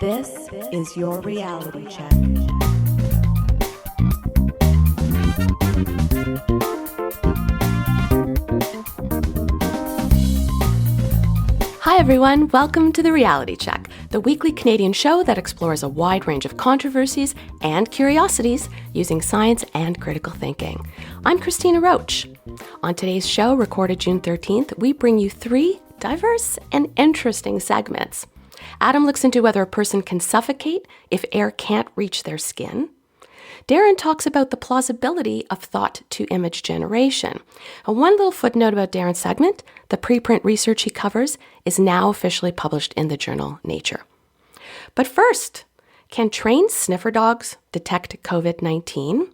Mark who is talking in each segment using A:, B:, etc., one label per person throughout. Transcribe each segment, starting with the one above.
A: This is your reality check.
B: Hi everyone, welcome to The Reality Check, the weekly Canadian show that explores a wide range of controversies and curiosities using science and critical thinking. I'm Cristina Roach. On today's show, recorded June 13th, we bring you 3 diverse and interesting segments. Adam looks into whether a person can suffocate if air can't reach their skin. Darren talks about the plausibility of thought-to-image generation. And one little footnote about Darren's segment, the preprint research he covers is now officially published in the journal Nature. But first, can trained sniffer dogs detect COVID-19?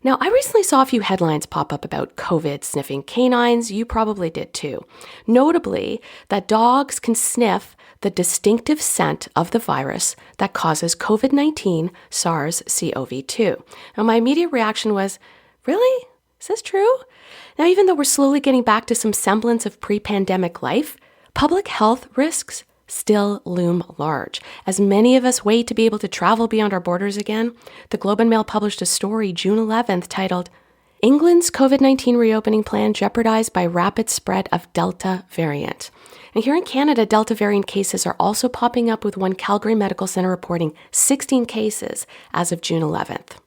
B: Now, I recently saw a few headlines pop up about COVID sniffing canines. You probably did too. Notably, that dogs can sniff the distinctive scent of the virus that causes COVID-19 SARS-CoV-2. Now, my immediate reaction was, really? Is this true? Now, even though we're slowly getting back to some semblance of pre-pandemic life, public health risks still loom large. As many of us wait to be able to travel beyond our borders again, the Globe and Mail published a story June 11th titled, England's COVID-19 reopening plan jeopardized by rapid spread of Delta variant. And here in Canada, Delta variant cases are also popping up, with one Calgary Medical Center reporting 16 cases as of June 11th.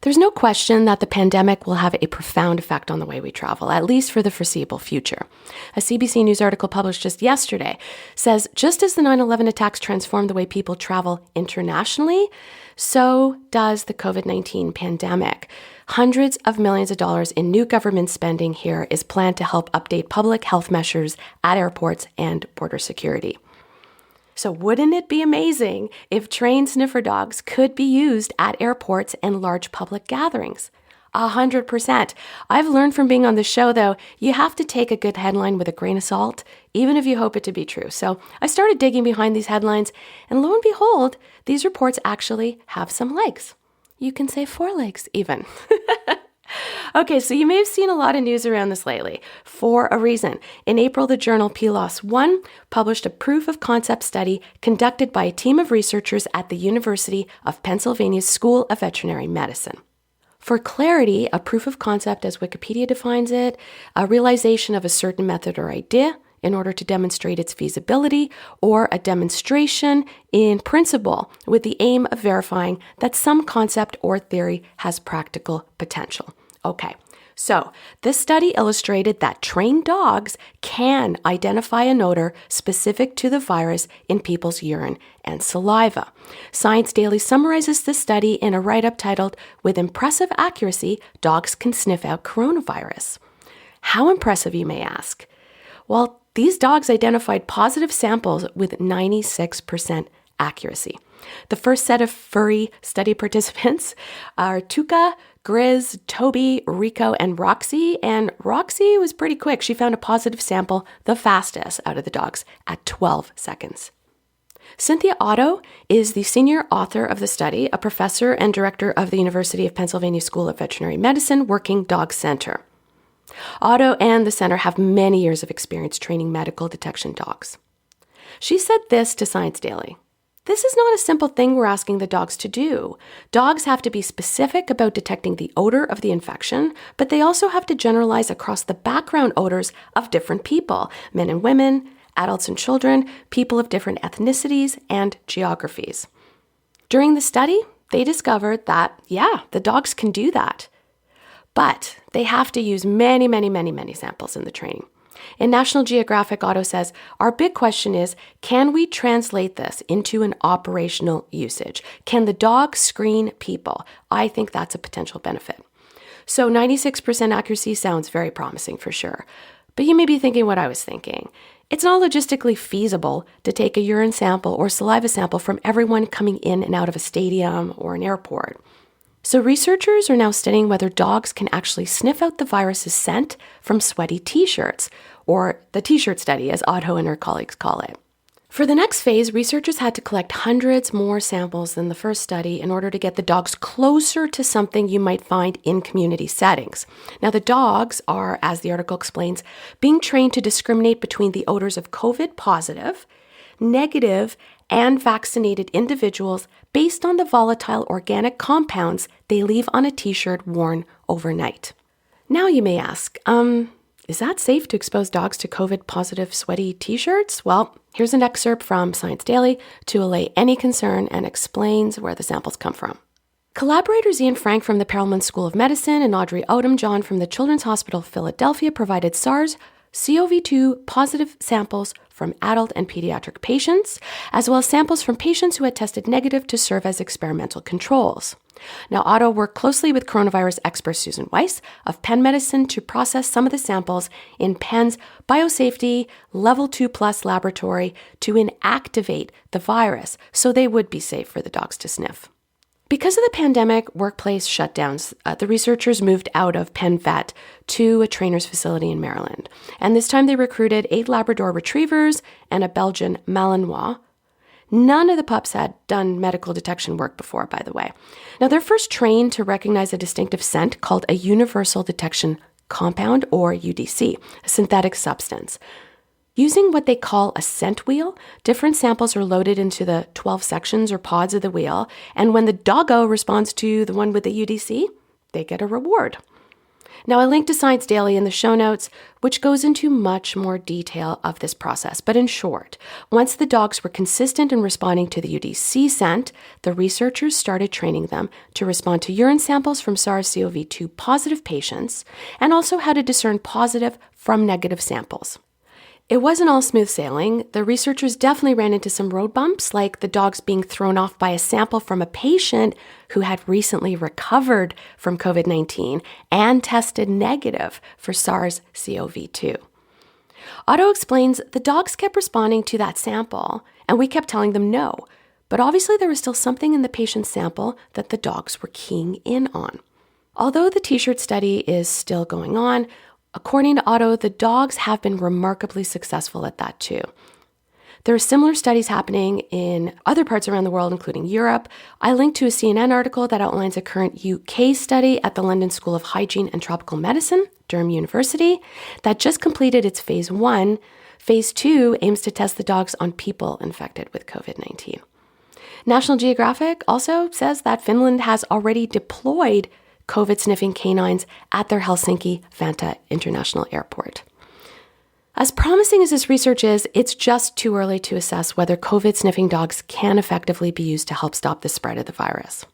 B: There's no question that the pandemic will have a profound effect on the way we travel, at least for the foreseeable future. A CBC News article published just yesterday says, just as the 9/11 attacks transformed the way people travel internationally, so does the COVID-19 pandemic. Hundreds of millions of dollars in new government spending here is planned to help update public health measures at airports and border security. So wouldn't it be amazing if trained sniffer dogs could be used at airports and large public gatherings? 100%. I've learned from being on the show, though, you have to take a good headline with a grain of salt, even if you hope it to be true. So I started digging behind these headlines, and lo and behold, these reports actually have some legs. You can say 4 legs, even. Okay, so you may have seen a lot of news around this lately, for a reason. In April, the journal PLOS One published a proof-of-concept study conducted by a team of researchers at the University of Pennsylvania's School of Veterinary Medicine. For clarity, a proof of concept, as Wikipedia defines it, a realization of a certain method or idea in order to demonstrate its feasibility, or a demonstration in principle with the aim of verifying that some concept or theory has practical potential. Okay, so this study illustrated that trained dogs can identify an odor specific to the virus in people's urine and saliva. Science Daily summarizes this study in a write-up titled, With Impressive Accuracy, Dogs Can Sniff Out Coronavirus. How impressive, you may ask? Well, these dogs identified positive samples with 96% accuracy. The first set of furry study participants are Tuca, Grizz, Toby, Rico, and Roxy. And Roxy was pretty quick. She found a positive sample, the fastest out of the dogs, at 12 seconds. Cynthia Otto is the senior author of the study, a professor and director of the University of Pennsylvania School of Veterinary Medicine Working Dog Center. Otto and the center have many years of experience training medical detection dogs. She said this to Science Daily. This is not a simple thing we're asking the dogs to do. Dogs have to be specific about detecting the odor of the infection, but they also have to generalize across the background odors of different people, men and women, adults and children, people of different ethnicities and geographies. During the study, they discovered that, the dogs can do that. But they have to use many samples in the training. In National Geographic, Otto says, our big question is, can we translate this into an operational usage? Can the dog screen people? I think that's a potential benefit. So 96% accuracy sounds very promising for sure. But you may be thinking what I was thinking. It's not logistically feasible to take a urine sample or saliva sample from everyone coming in and out of a stadium or an airport. So researchers are now studying whether dogs can actually sniff out the virus's scent from sweaty t-shirts, or the t-shirt study, as Otto and her colleagues call it. For the next phase, researchers had to collect hundreds more samples than the first study in order to get the dogs closer to something you might find in community settings. Now, the dogs are, as the article explains, being trained to discriminate between the odors of COVID positive, negative, and vaccinated individuals based on the volatile organic compounds they leave on a t-shirt worn overnight. Now you may ask, is that safe to expose dogs to COVID-positive sweaty t-shirts? Well, here's an excerpt from Science Daily to allay any concern and explains where the samples come from. Collaborators Ian Frank from the Perelman School of Medicine and Audrey Odom-John from the Children's Hospital of Philadelphia provided SARS-CoV-2 positive samples from adult and pediatric patients, as well as samples from patients who had tested negative to serve as experimental controls. Now, Otto worked closely with coronavirus expert Susan Weiss of Penn Medicine to process some of the samples in Penn's Biosafety Level 2+ laboratory to inactivate the virus so they would be safe for the dogs to sniff. Because of the pandemic workplace shutdowns, the researchers moved out of Penn Vet to a trainer's facility in Maryland. And this time they recruited 8 Labrador Retrievers and a Belgian Malinois. None of the pups had done medical detection work before, by the way. Now, they're first trained to recognize a distinctive scent called a universal detection compound, or UDC, a synthetic substance. Using what they call a scent wheel, different samples are loaded into the 12 sections or pods of the wheel, and when the doggo responds to the one with the UDC, they get a reward. Now, I linked to Science Daily in the show notes, which goes into much more detail of this process. But in short, once the dogs were consistent in responding to the UDC scent, the researchers started training them to respond to urine samples from SARS-CoV-2 positive patients, and also how to discern positive from negative samples. It wasn't all smooth sailing. The researchers definitely ran into some road bumps, like the dogs being thrown off by a sample from a patient who had recently recovered from COVID-19 and tested negative for SARS-CoV-2. Otto explains the dogs kept responding to that sample, and we kept telling them no. But obviously there was still something in the patient's sample that the dogs were keying in on. Although the t-shirt study is still going on, according to Otto, the dogs have been remarkably successful at that too. There are similar studies happening in other parts around the world, including Europe. I linked to a CNN article that outlines a current UK study at the London School of Hygiene and Tropical Medicine, Durham University, that just completed its phase 1. Phase 2 aims to test the dogs on people infected with COVID-19. National Geographic also says that Finland has already deployed COVID-sniffing canines at their Helsinki Vantaa International Airport. As promising as this research is, it's just too early to assess whether COVID-sniffing dogs can effectively be used to help stop the spread of the virus.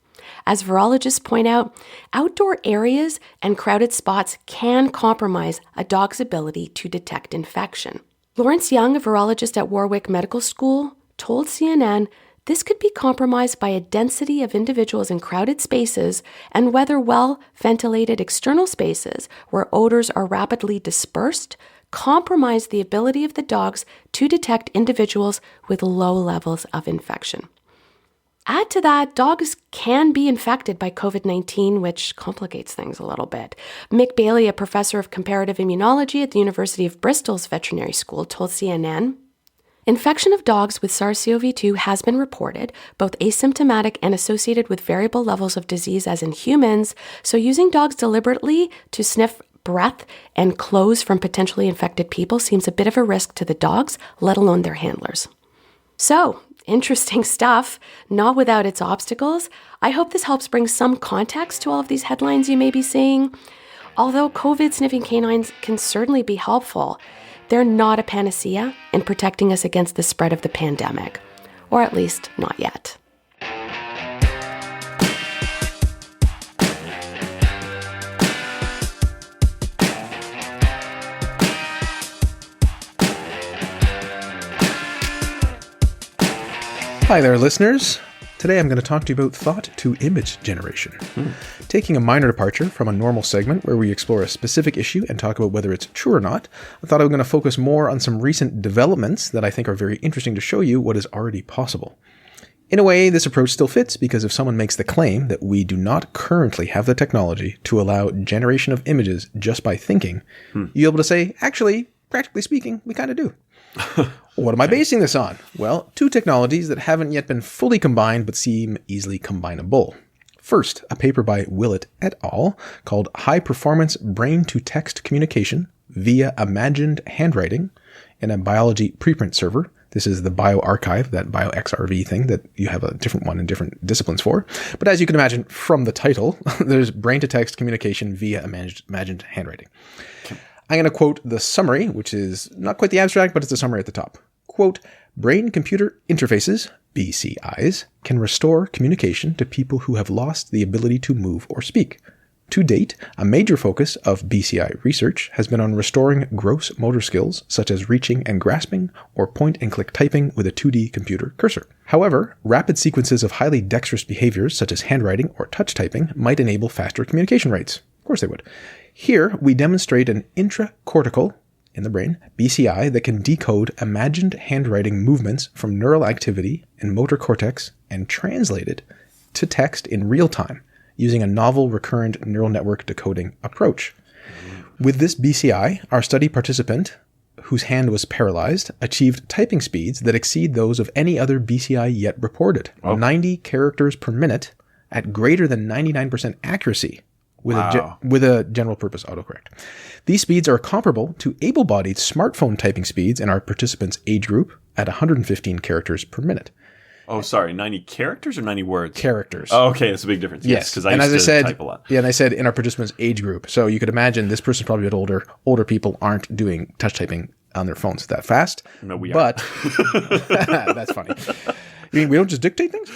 B: As virologists point out, outdoor areas and crowded spots can compromise a dog's ability to detect infection. Lawrence Young, a virologist at Warwick Medical School, told CNN this could be compromised by a density of individuals in crowded spaces and whether well-ventilated external spaces where odors are rapidly dispersed compromise the ability of the dogs to detect individuals with low levels of infection. Add to that, dogs can be infected by COVID-19, which complicates things a little bit. Mick Bailey, a professor of comparative immunology at the University of Bristol's veterinary school, told CNN, infection of dogs with SARS-CoV-2 has been reported, both asymptomatic and associated with variable levels of disease as in humans, so using dogs deliberately to sniff breath and clothes from potentially infected people seems a bit of a risk to the dogs, let alone their handlers. So, interesting stuff, not without its obstacles. I hope this helps bring some context to all of these headlines you may be seeing. Although COVID-sniffing canines can certainly be helpful, they're not a panacea in protecting us against the spread of the pandemic, or at least not yet.
C: Hi there, listeners. Today I'm going to talk to you about thought-to-image generation. Taking a minor departure from a normal segment where we explore a specific issue and talk about whether it's true or not, I thought I was going to focus more on some recent developments that I think are very interesting to show you what is already possible. In a way, this approach still fits because if someone makes the claim that we do not currently have the technology to allow generation of images just by thinking, you'll be able to say, actually, practically speaking, we kind of do. What am I basing this on? Well, two technologies that haven't yet been fully combined but seem easily combinable. First, a paper by Willett et al. Called High Performance Brain-to-Text Communication via Imagined Handwriting in a biology preprint server. This is the bioarchive, that bioXRV thing that you have a different one in different disciplines for. But as you can imagine from the title, there's brain-to-text communication via imagined handwriting. Okay. I'm going to quote the summary, which is not quite the abstract, but it's the summary at the top. Quote, brain-computer interfaces, BCIs, can restore communication to people who have lost the ability to move or speak. To date, a major focus of BCI research has been on restoring gross motor skills such as reaching and grasping or point-and-click typing with a 2D computer cursor. However, rapid sequences of highly dexterous behaviors such as handwriting or touch typing might enable faster communication rates. Of course they would. Here, we demonstrate an intracortical, in the brain, BCI that can decode imagined handwriting movements from neural activity in motor cortex and translate it to text in real time, using a novel recurrent neural network decoding approach. With this BCI, our study participant, whose hand was paralyzed, achieved typing speeds that exceed those of any other BCI yet reported. 90 characters per minute at greater than 99% accuracy with a general purpose autocorrect. These speeds are comparable to able-bodied smartphone typing speeds in our participants' age group at 115 characters per minute.
D: Oh, sorry, 90 characters or 90 words?
C: Characters.
D: Oh, okay, that's a big difference. Yes, because I used to type a lot.
C: Yeah, and I said in our participants' age group. So you could imagine this person's probably a bit older. Older people aren't doing touch typing on their phones that fast.
D: No, we are.
C: But that's funny. You mean we don't just dictate things?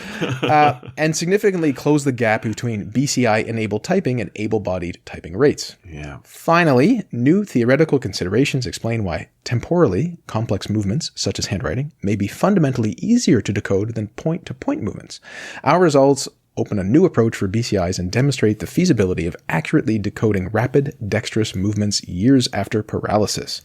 C: And significantly close the gap between BCI-enabled typing and able-bodied typing rates.
D: Yeah.
C: Finally, new theoretical considerations explain why temporally complex movements, such as handwriting, may be fundamentally easier to decode than point-to-point movements. Our results open a new approach for BCIs and demonstrate the feasibility of accurately decoding rapid, dexterous movements years after paralysis.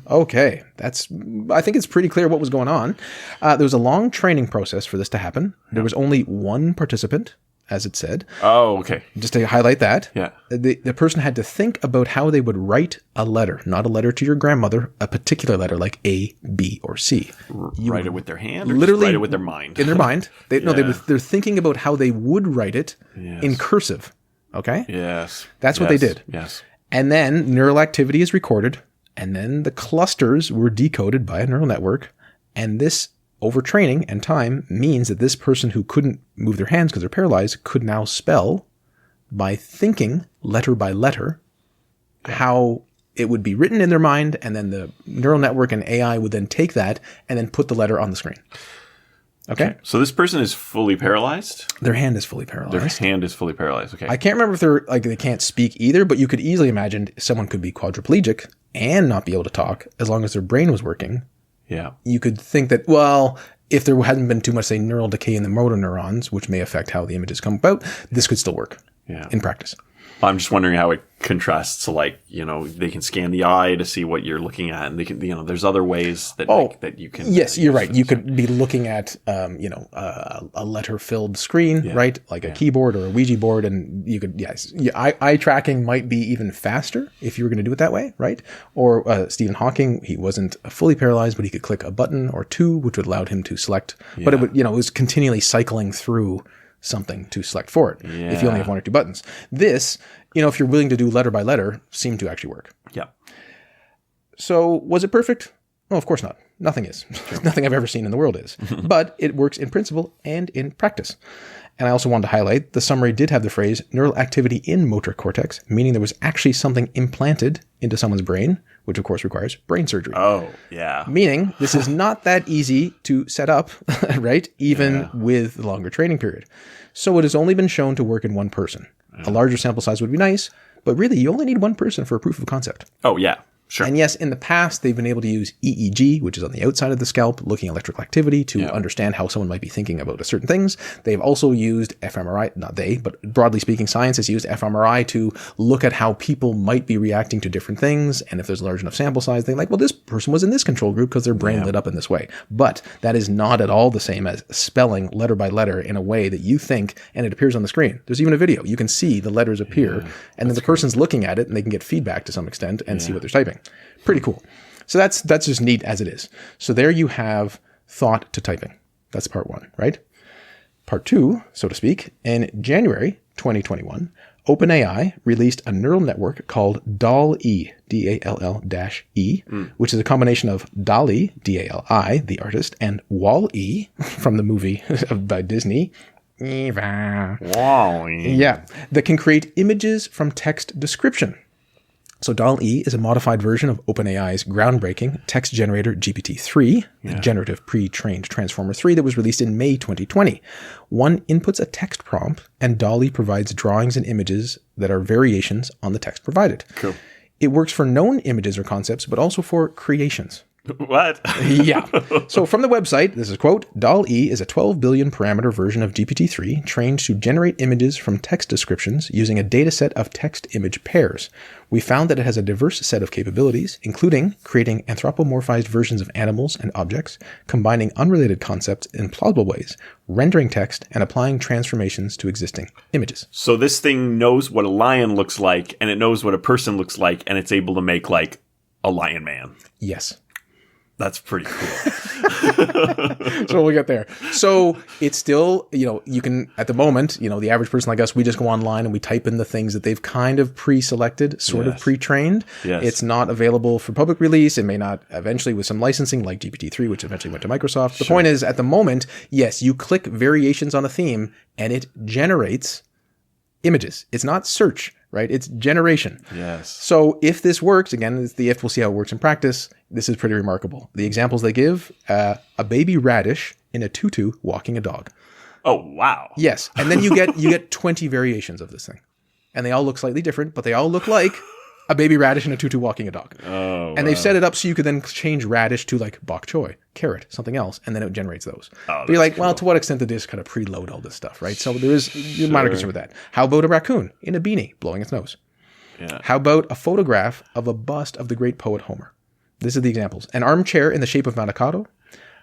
C: Okay, I think it's pretty clear what was going on. There was a long training process for this to happen. There was only one participant, as it said.
D: Oh, okay.
C: Just to highlight that.
D: Yeah.
C: The person had to think about how they would write a letter, not a letter to your grandmother, a particular letter like A, B, or C.
D: Write it with their hand or
C: literally
D: just write it with their mind?
C: In their mind. They're thinking about how they would write it in cursive. Okay?
D: Yes.
C: That's what they did.
D: Yes.
C: And then neural activity is recorded, and then the clusters were decoded by a neural network, and this overtraining and time means that this person who couldn't move their hands because they're paralyzed could now spell by thinking letter by letter how it would be written in their mind, and then the neural network and AI would then take that and then put the letter on the screen. Okay?
D: So this person is fully paralyzed?
C: Their hand is fully paralyzed.
D: Their hand is fully paralyzed. Okay.
C: I can't remember if they can't speak either, but you could easily imagine someone could be quadriplegic and not be able to talk as long as their brain was working.
D: Yeah.
C: You could think that, well, if there hadn't been too much, say, neural decay in the motor neurons, which may affect how the images come about, this could still work in practice.
D: I'm just wondering how it contrasts to, like, they can scan the eye to see what you're looking at, and they can, there's other ways that that you can. Yes,
C: you're right. You could be looking at, a letter-filled screen, right? Like a keyboard or a Ouija board, and you could, eye tracking might be even faster if you were going to do it that way, right? Or Stephen Hawking, he wasn't fully paralyzed, but he could click a button or two, which would allow him to select. Yeah. But it would, it was continually cycling through something to select for it if you only have one or two buttons. This, if you're willing to do letter by letter, seemed to actually work.
D: Yeah.
C: So was it perfect? Oh, of course not. Nothing is. Nothing I've ever seen in the world is. But it works in principle and in practice. And I also wanted to highlight, the summary did have the phrase neural activity in motor cortex, meaning there was actually something implanted into someone's brain, which of course requires brain surgery.
D: Oh, yeah.
C: Meaning this is not that easy to set up, right? Even with the longer training period. So it has only been shown to work in one person. A larger sample size would be nice, but really you only need one person for a proof of concept.
D: Oh, yeah. Sure.
C: And yes, in the past, they've been able to use EEG, which is on the outside of the scalp, looking at electrical activity to understand how someone might be thinking about certain things. They've also used fMRI, not they, but broadly speaking, science has used fMRI to look at how people might be reacting to different things. And if there's a large enough sample size, they're like, well, this person was in this control group because their brain lit up in this way. But that is not at all the same as spelling letter by letter in a way that you think, and it appears on the screen. There's even a video. You can see the letters appear, and then the person's looking at it, and they can get feedback to some extent and see what they're typing. Pretty cool. So that's just neat as it is. So there you have thought to typing. That's part one, right? Part two, so to speak, in January 2021, OpenAI released a neural network called DALL-E, D-A-L-L-E, which is a combination of DALL-E, D-A-L-I, the artist, and Wall-E from the movie by Disney.
D: Wall-E.
C: Yeah, that can create images from text description. So DALL-E is a modified version of OpenAI's groundbreaking text generator GPT-3, the generative pre-trained Transformer 3 that was released in May 2020. One inputs a text prompt, and DALL-E provides drawings and images that are variations on the text provided.
D: Cool.
C: It works for known images or concepts, but also for creations.
D: What?
C: Yeah. So from the website, this is a quote, DALL-E is a 12 billion parameter version of GPT-3 trained to generate images from text descriptions using a data set of text-image pairs. We found that it has a diverse set of capabilities, including creating anthropomorphized versions of animals and objects, combining unrelated concepts in plausible ways, rendering text, and applying transformations to existing images.
D: So this thing knows what a lion looks like, and it knows what a person looks like, and it's able to make, like, a lion man.
C: Yes.
D: That's pretty cool.
C: So we'll get there. So it's still, you can, at the moment, the average person like us, we just go online and we type in the things that they've kind of pre-selected, sort of pre-trained.
D: Yes.
C: It's not available for public release. It may not eventually with some licensing like GPT-3, which eventually went to Microsoft. The point is, at the moment, yes, you click variations on a theme and it generates images. It's not search, right? It's generation.
D: Yes.
C: So if this works, again, it's the if, we'll see how it works in practice. This is pretty remarkable. The examples they give, a baby radish in a tutu walking a dog.
D: Oh, wow.
C: Yes. And then you get 20 variations of this thing. And they all look slightly different, but they all look like a baby radish in a tutu walking a dog.
D: Oh,
C: and they've set it up so you could then change radish to like bok choy, carrot, something else, and then it generates those.
D: Oh,
C: but you're like,
D: cool.
C: well, to what extent did this kind of preload all this stuff, right? So there is minor concern with that. How about a raccoon in a beanie blowing its nose?
D: Yeah.
C: How about a photograph of a bust of the great poet Homer? These are the examples. An armchair in the shape of an avocado,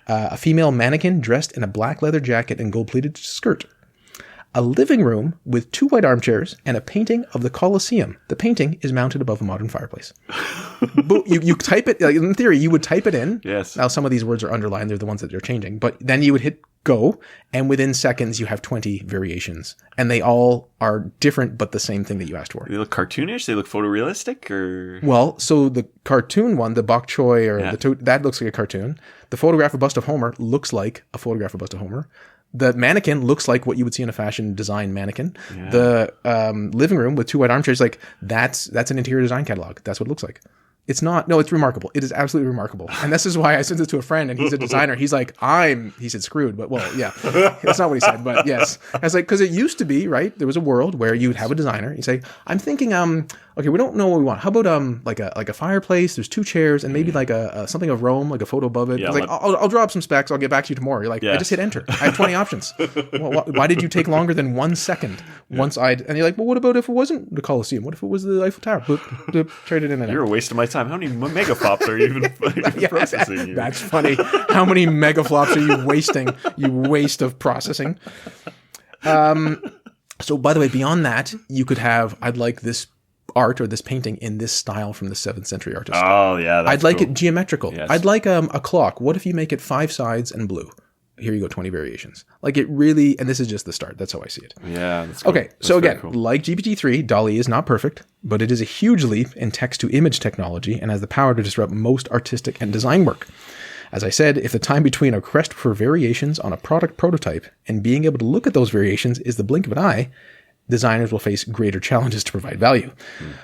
C: a female mannequin dressed in a black leather jacket and gold-pleated skirt, a living room with 2 white armchairs, and a painting of the Colosseum. The painting is mounted above a modern fireplace. You type it, in theory, you would type it in.
D: Yes.
C: Now, some of these words are underlined. They're the ones that you're changing. But then you would hit go, and within seconds, you have 20 variations. And they all are different, but the same thing that you asked for.
D: They look cartoonish? They look photorealistic? Or
C: Well, so the cartoon one, the bok choy, or that looks like a cartoon. The photograph of bust of Homer looks like a photograph of bust of Homer. The mannequin looks like what you would see in a fashion design mannequin. Yeah. The living room with 2 white armchairs, like that's an interior design catalog. That's what it looks like. It's not. No, it's remarkable. It is absolutely remarkable. And this is why I sent it to a friend, and he's a designer. He's like, he said screwed, but well, yeah. That's not what he said, but yes. I was like, because it used to be, right? There was a world where you'd have a designer. You say, I'm thinking, okay, we don't know what we want. How about like a fireplace? There's 2 chairs, and maybe like a something of Rome, like a photo above it.
D: Yeah,
C: like, I'll draw up some specs. I'll get back to you tomorrow. You're like, I just hit enter. I have 20 options. Well, why did you take longer than 1 second? And you're like, well, what about if it wasn't the Colosseum? What if it was the Eiffel Tower? Trade it in and
D: You're a waste of my time. How many megaflops are you even processing?
C: That's funny. How many megaflops are you wasting? You waste of processing. So by the way, beyond that, you could have, I'd like this art or this painting in this style from the 7th century artist.
D: Oh, yeah.
C: I'd like it geometrical.
D: Yes.
C: I'd like a clock. What if you make it 5 sides and blue? Here you go, 20 variations. Like it really, and this is just the start. That's how I see it.
D: Yeah, that's cool.
C: Okay,
D: that's
C: so again,
D: cool.
C: like GPT-3, DALL-E is not perfect, but it is a huge leap in text-to-image technology and has the power to disrupt most artistic and design work. As I said, if the time between a request for variations on a product prototype and being able to look at those variations is the blink of an eye, designers will face greater challenges to provide value.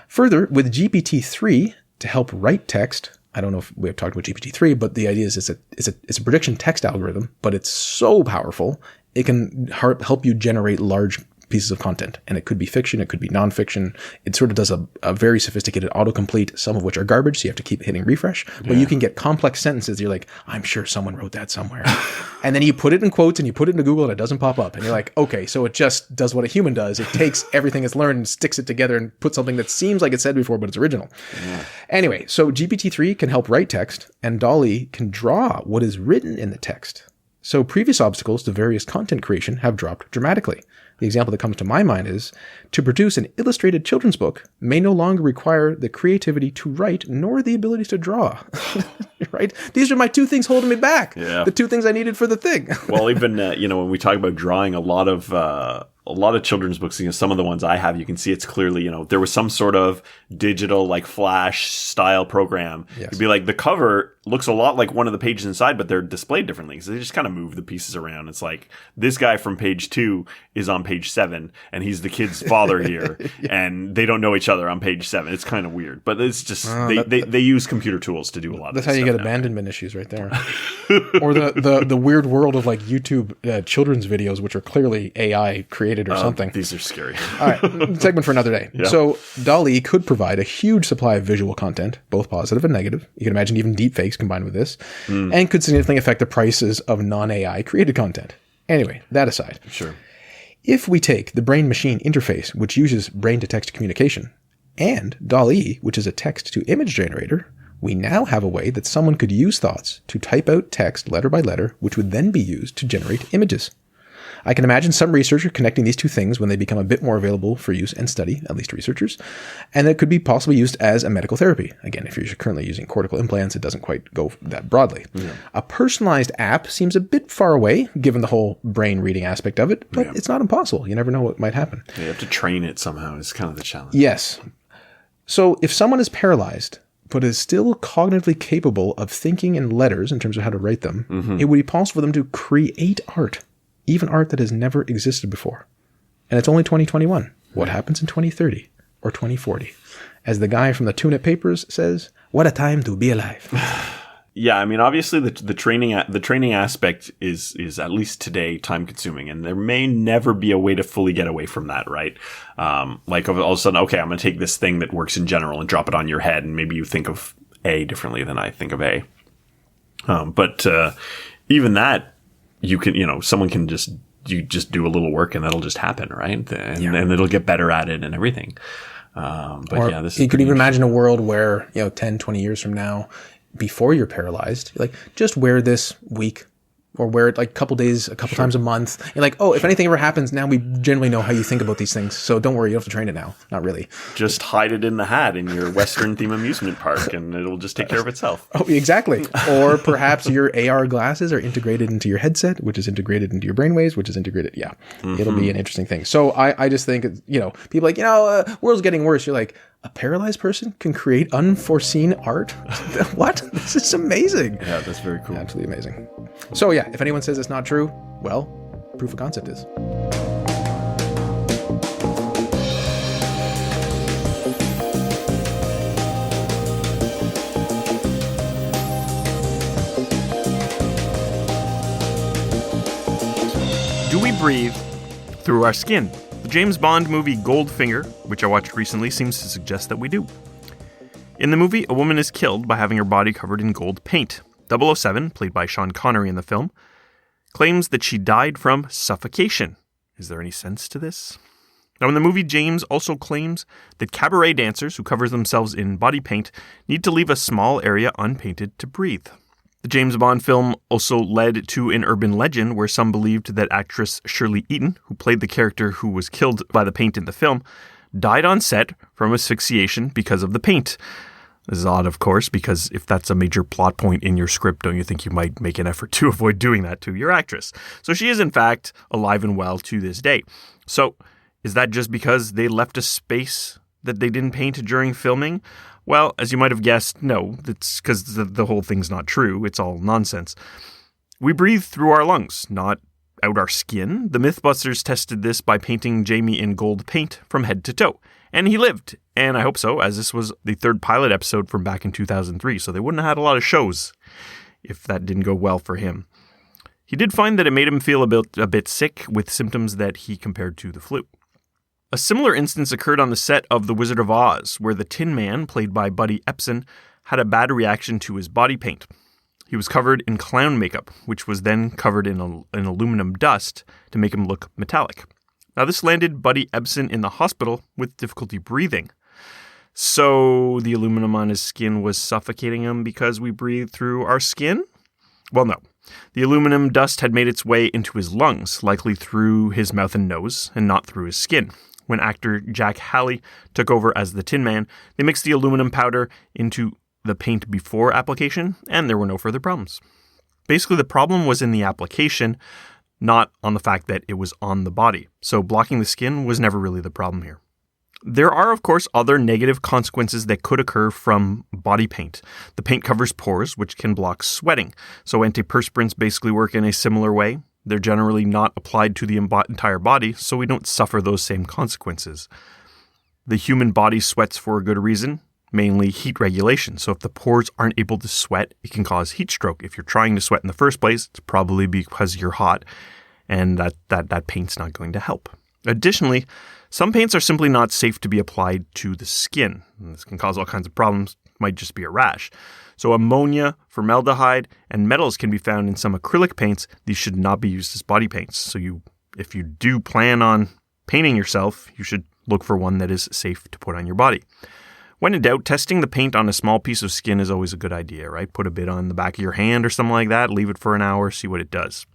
C: Further, with GPT-3 to help write text, I don't know if we have talked about GPT-3, but the idea is it's a prediction text algorithm, but it's so powerful, it can help you generate large pieces of content. And it could be fiction, it could be nonfiction. It sort of does a very sophisticated autocomplete, some of which are garbage, so you have to keep hitting refresh. But you can get complex sentences. You're like, I'm sure someone wrote that somewhere. And then you put it in quotes and you put it into Google and it doesn't pop up. And you're like, okay, so it just does what a human does. It takes everything it's learned and sticks it together and puts something that seems like it said before, but it's original. Yeah. Anyway, so GPT-3 can help write text and DALL-E can draw what is written in the text. So previous obstacles to various content creation have dropped dramatically. The example that comes to my mind is to produce an illustrated children's book may no longer require the creativity to write nor the ability to draw. Right? These are my 2 things holding me back.
D: Yeah.
C: The 2 things I needed for the thing.
D: Well, even, when we talk about drawing, a lot of a lot of children's books, some of the ones I have, you can see it's clearly, there was some sort of digital, like Flash style program.
C: Yes.
D: It'd be like the cover looks a lot like one of the pages inside, but they're displayed differently. So they just kind of move the pieces around. It's like this guy from page 2 is on page 7 and he's the kid's father here and they don't know each other on page 7. It's kind of weird, but it's just, they use computer tools to do a lot of this.
C: That's how you get abandonment issues right there. Or the weird world of like YouTube children's videos, which are clearly AI created or something.
D: These are scary.
C: All right, segment for another day. Yeah. So DALL-E could provide a huge supply of visual content, both positive and negative. You can imagine even deepfakes combined with this, and could significantly affect the prices of non-AI created content. Anyway, that aside.
D: Sure.
C: If we take the brain-machine interface, which uses brain-to-text communication, and DALL-E, which is a text-to-image generator, we now have a way that someone could use thoughts to type out text letter by letter, which would then be used to generate images. I can imagine some researcher connecting these two things when they become a bit more available for use and study, at least to researchers, and that could be possibly used as a medical therapy. Again, if you're currently using cortical implants, it doesn't quite go that broadly. Yeah. A personalized app seems a bit far away, given the whole brain reading aspect of it, but it's not impossible. You never know what might happen.
D: You have to train it somehow is kind of the challenge.
C: Yes. So if someone is paralyzed, but is still cognitively capable of thinking in letters in terms of how to write them, it would be possible for them to create art. Even art that has never existed before. And it's only 2021. What happens in 2030 or 2040? As the guy from the Tune-It Papers says, what a time to be alive.
D: Yeah, I mean, obviously the training aspect is at least today time consuming, and there may never be a way to fully get away from that, right? Like all of a sudden, okay, I'm going to take this thing that works in general and drop it on your head, and maybe you think of A differently than I think of A. But even that, you can, someone can just do a little work and that'll just happen, right? And it'll get better at it and everything. This is
C: you could even imagine a world where, 10, 20 years from now, before you're paralyzed, like just wear this week or wear it like a couple days, a couple times a month. You're like, if anything ever happens, now we generally know how you think about these things. So don't worry, you don't have to train it now. Not really.
D: Just hide it in the hat in your Western theme amusement park and it'll just take care of itself.
C: Oh, exactly. Or perhaps your AR glasses are integrated into your headset, which is integrated into your brainwaves, which is integrated. Yeah, It'll be an interesting thing. So I just think, people like, world's getting worse. You're like, a paralyzed person can create unforeseen art? What? This is amazing.
D: Yeah, that's very cool.
C: Absolutely amazing. So yeah, if anyone says it's not true, well, proof of concept is.
E: Do we breathe through our skin? The James Bond movie Goldfinger, which I watched recently, seems to suggest that we do. In the movie, a woman is killed by having her body covered in gold paint. 007, played by Sean Connery in the film, claims that she died from suffocation. Is there any sense to this? Now, in the movie, James also claims that cabaret dancers who cover themselves in body paint need to leave a small area unpainted to breathe. The James Bond film also led to an urban legend where some believed that actress Shirley Eaton, who played the character who was killed by the paint in the film, died on set from asphyxiation because of the paint. This is odd, of course, because if that's a major plot point in your script, don't you think you might make an effort to avoid doing that to your actress? So she is, in fact, alive and well to this day. So is that just because they left a space that they didn't paint during filming? Well, as you might have guessed, no, that's because the whole thing's not true. It's all nonsense. We breathe through our lungs, not out our skin. The Mythbusters tested this by painting Jamie in gold paint from head to toe. And he lived. And I hope so, as this was the third pilot episode from back in 2003, so they wouldn't have had a lot of shows if that didn't go well for him. He did find that it made him feel a bit sick with symptoms that he compared to the flu. A similar instance occurred on the set of The Wizard of Oz, where the Tin Man, played by Buddy Epson, had a bad reaction to his body paint. He was covered in clown makeup, which was then covered in aluminum dust to make him look metallic. Now, this landed Buddy Epson in the hospital with difficulty breathing. So the aluminum on his skin was suffocating him because we breathe through our skin? Well, no. The aluminum dust had made its way into his lungs, likely through his mouth and nose, and not through his skin. When actor Jack Halley took over as the Tin Man, they mixed the aluminum powder into the paint before application, and there were no further problems. Basically, the problem was in the application, not on the fact that it was on the body. So blocking the skin was never really the problem here. There are, of course, other negative consequences that could occur from body paint. The paint covers pores, which can block sweating. So antiperspirants basically work in a similar way. They're generally not applied to the entire body, so we don't suffer those same consequences. The human body sweats for a good reason, mainly heat regulation. So if the pores aren't able to sweat, it can cause heat stroke. If you're trying to sweat in the first place, it's probably because you're hot, and that paint's not going to help. Additionally, some paints are simply not safe to be applied to the skin. And this can cause all kinds of problems. It might just be a rash. So ammonia, formaldehyde, and metals can be found in some acrylic paints. These should not be used as body paints. So if you do plan on painting yourself, you should look for one that is safe to put on your body. When in doubt, testing the paint on a small piece of skin is always a good idea, right? Put a bit on the back of your hand or something like that, leave it for an hour, see what it does.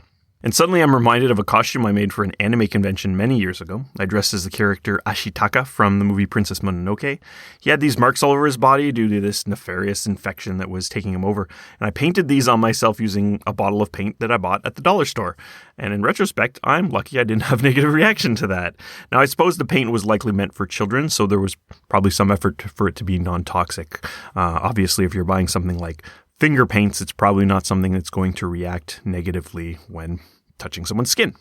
E: And suddenly I'm reminded of a costume I made for an anime convention many years ago. I dressed as the character Ashitaka from the movie Princess Mononoke. He had these marks all over his body due to this nefarious infection that was taking him over. And I painted these on myself using a bottle of paint that I bought at the dollar store. And in retrospect, I'm lucky I didn't have negative reaction to that. Now, I suppose the paint was likely meant for children, so there was probably some effort for it to be non-toxic. Obviously, if you're buying something like finger paints, it's probably not something that's going to react negatively when touching someone's skin.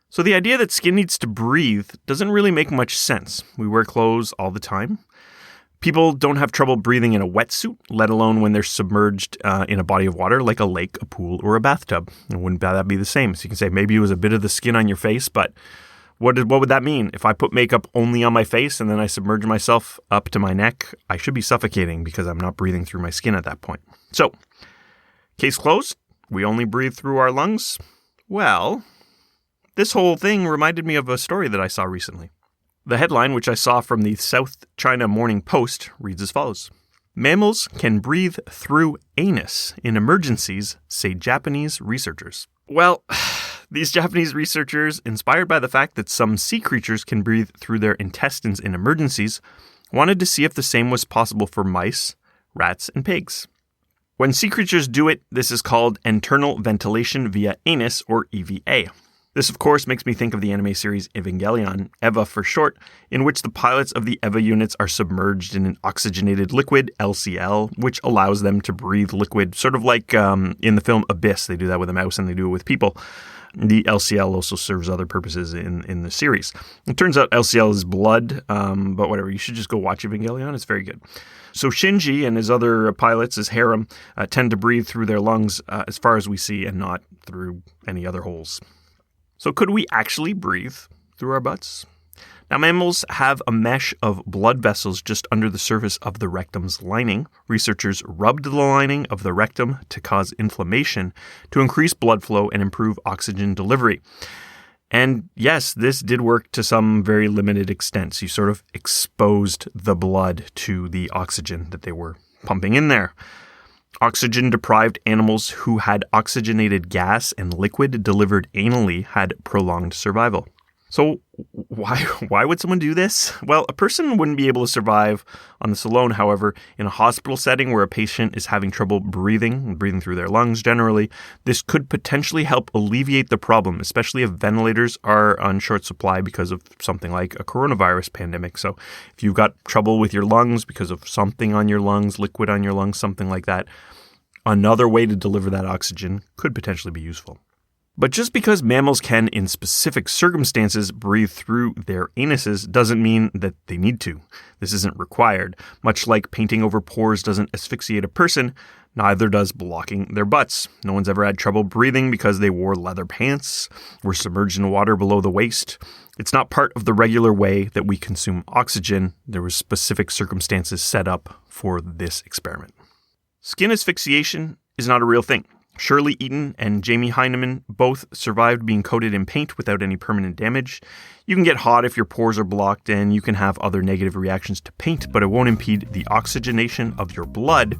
E: So the idea that skin needs to breathe doesn't really make much sense. We wear clothes all the time. People don't have trouble breathing in a wetsuit, let alone when they're submerged in a body of water like a lake, a pool, or a bathtub. And wouldn't that be the same? So you can say maybe it was a bit of the skin on your face, but what would that mean? If I put makeup only on my face and then I submerge myself up to my neck, I should be suffocating because I'm not breathing through my skin at that point. So, case closed. We only breathe through our lungs. Well, this whole thing reminded me of a story that I saw recently. The headline, which I saw from the South China Morning Post, reads as follows. Mammals can breathe through anus in emergencies, say Japanese researchers. Well, these Japanese researchers, inspired by the fact that some sea creatures can breathe through their intestines in emergencies, wanted to see if the same was possible for mice, rats, and pigs. When sea creatures do it, this is called internal ventilation via anus, or EVA. This, of course, makes me think of the anime series Evangelion, EVA for short, in which the pilots of the EVA units are submerged in an oxygenated liquid, LCL, which allows them to breathe liquid, sort of like in the film Abyss. They do that with a mouse and they do it with people. The LCL also serves other purposes in the series. It turns out LCL is blood, but whatever. You should just go watch Evangelion. It's very good. So Shinji and his other pilots, his harem, tend to breathe through their lungs as far as we see and not through any other holes. So could we actually breathe through our butts? Now, mammals have a mesh of blood vessels just under the surface of the rectum's lining. Researchers rubbed the lining of the rectum to cause inflammation to increase blood flow and improve oxygen delivery. And yes, this did work to some very limited extent. You sort of exposed the blood to the oxygen that they were pumping in there. Oxygen-deprived animals who had oxygenated gas and liquid delivered anally had prolonged survival. So why would someone do this? Well, a person wouldn't be able to survive on this alone. However, in a hospital setting where a patient is having trouble breathing through their lungs generally, this could potentially help alleviate the problem, especially if ventilators are on short supply because of something like a coronavirus pandemic. So if you've got trouble with your lungs because of something on your lungs, liquid on your lungs, something like that, another way to deliver that oxygen could potentially be useful. But just because mammals can, in specific circumstances, breathe through their anuses doesn't mean that they need to. This isn't required. Much like painting over pores doesn't asphyxiate a person, neither does blocking their butts. No one's ever had trouble breathing because they wore leather pants, were submerged in water below the waist. It's not part of the regular way that we consume oxygen. There were specific circumstances set up for this experiment. Skin asphyxiation is not a real thing. Shirley Eaton and Jamie Heineman both survived being coated in paint without any permanent damage. You can get hot if your pores are blocked, and you can have other negative reactions to paint, but it won't impede the oxygenation of your blood,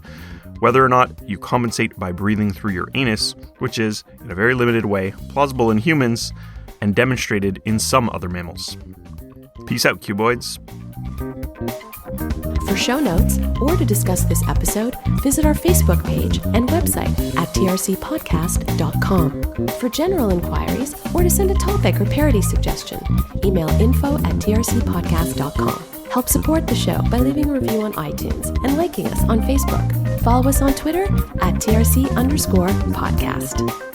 E: whether or not you compensate by breathing through your anus, which is, in a very limited way, plausible in humans and demonstrated in some other mammals. Peace out, cuboids.
B: For show notes or to discuss this episode, visit our Facebook page and website at trcpodcast.com. For general inquiries or to send a topic or parody suggestion, email info@trcpodcast.com. Help support the show by leaving a review on iTunes and liking us on Facebook. Follow us on Twitter at @TRC_podcast.